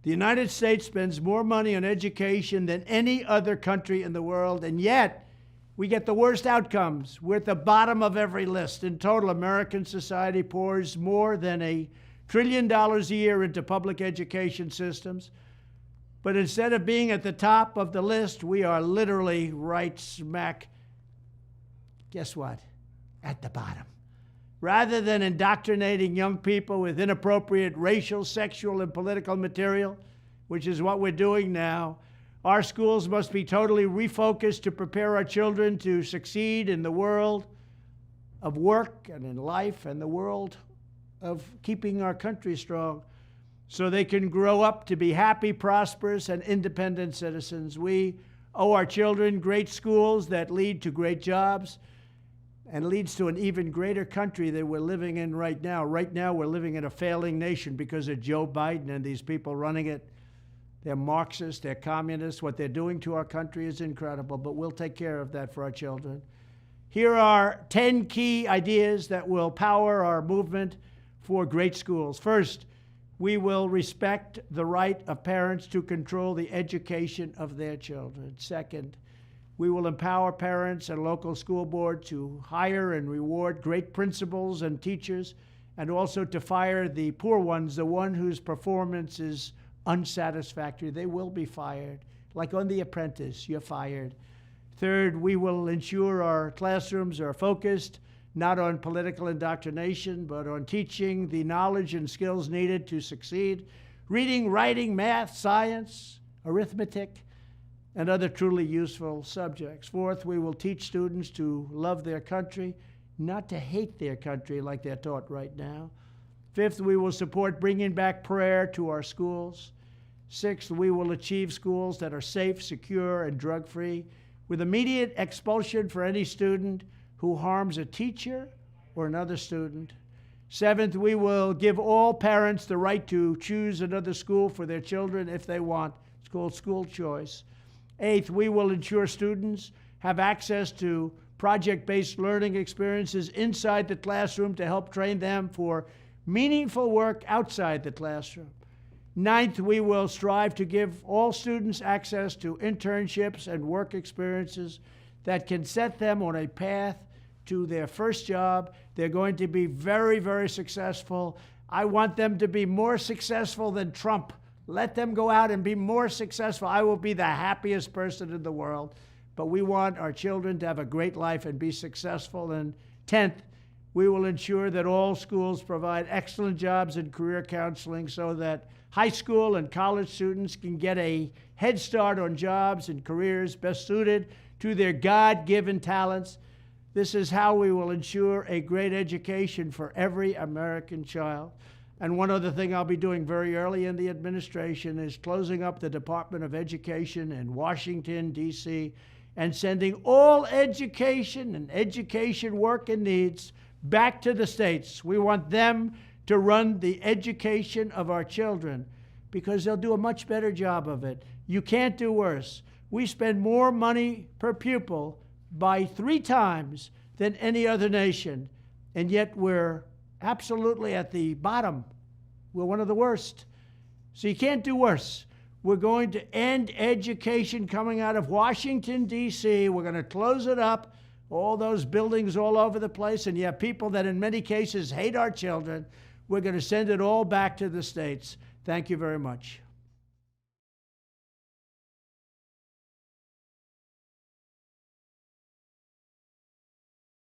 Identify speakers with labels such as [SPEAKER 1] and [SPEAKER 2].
[SPEAKER 1] The United States spends more money on education than any other country in the world, and yet we get the worst outcomes. We're at the bottom of every list. In total, American society pours more than $1 trillion a year into public education systems. But instead of being at the top of the list, we are literally right smack, guess what, at the bottom. Rather than indoctrinating young people with inappropriate racial, sexual, and political material, which is what we're doing now, our schools must be totally refocused to prepare our children to succeed in the world of work and in life and the world of keeping our country strong so they can grow up to be happy, prosperous, and independent citizens. We owe our children great schools that lead to great jobs and leads to an even greater country that we're living in right now. Right now, we're living in a failing nation because of Joe Biden and these people running it. They're Marxists, they're communists. What they're doing to our country is incredible, but we'll take care of that for our children. Here are 10 key ideas that will power our movement for great schools. First, we will respect the right of parents to control the education of their children. Second, we will empower parents and local school boards to hire and reward great principals and teachers, and also to fire the poor ones, the one whose performance is unsatisfactory. They will be fired. Like on The Apprentice, you're fired. Third, we will ensure our classrooms are focused not on political indoctrination, but on teaching the knowledge and skills needed to succeed. Reading, writing, math, science, arithmetic, and other truly useful subjects. Fourth, we will teach students to love their country, not to hate their country like they're taught right now. Fifth, we will support bringing back prayer to our schools. Sixth, we will achieve schools that are safe, secure, and drug-free, with immediate expulsion for any student who harms a teacher or another student. Seventh, we will give all parents the right to choose another school for their children if they want. It's called school choice. Eighth, we will ensure students have access to project-based learning experiences inside the classroom to help train them for meaningful work outside the classroom. Ninth, we will strive to give all students access to internships and work experiences that can set them on a path to their first job. They're going to be very, very successful. I want them to be more successful than Trump. Let them go out and be more successful. I will be the happiest person in the world. But we want our children to have a great life and be successful. And 10th, we will ensure that all schools provide excellent jobs and career counseling so that high school and college students can get a head start on jobs and careers best suited to their God-given talents. This is how we will ensure a great education for every American child. And one other thing I'll be doing very early in the administration is closing up the Department of Education in Washington, D.C., and sending all education and education work and needs back to the states. We want them to run the education of our children because they'll do a much better job of it. You can't do worse. We spend more money per pupil by 3 times than any other nation, and yet we're absolutely at the bottom. We're one of the worst. So you can't do worse. We're going to end education coming out of Washington, D.C. We're going to close it up, all those buildings all over the place, and you have people that in many cases hate our children. We're going to send it all back to the states. Thank you very much.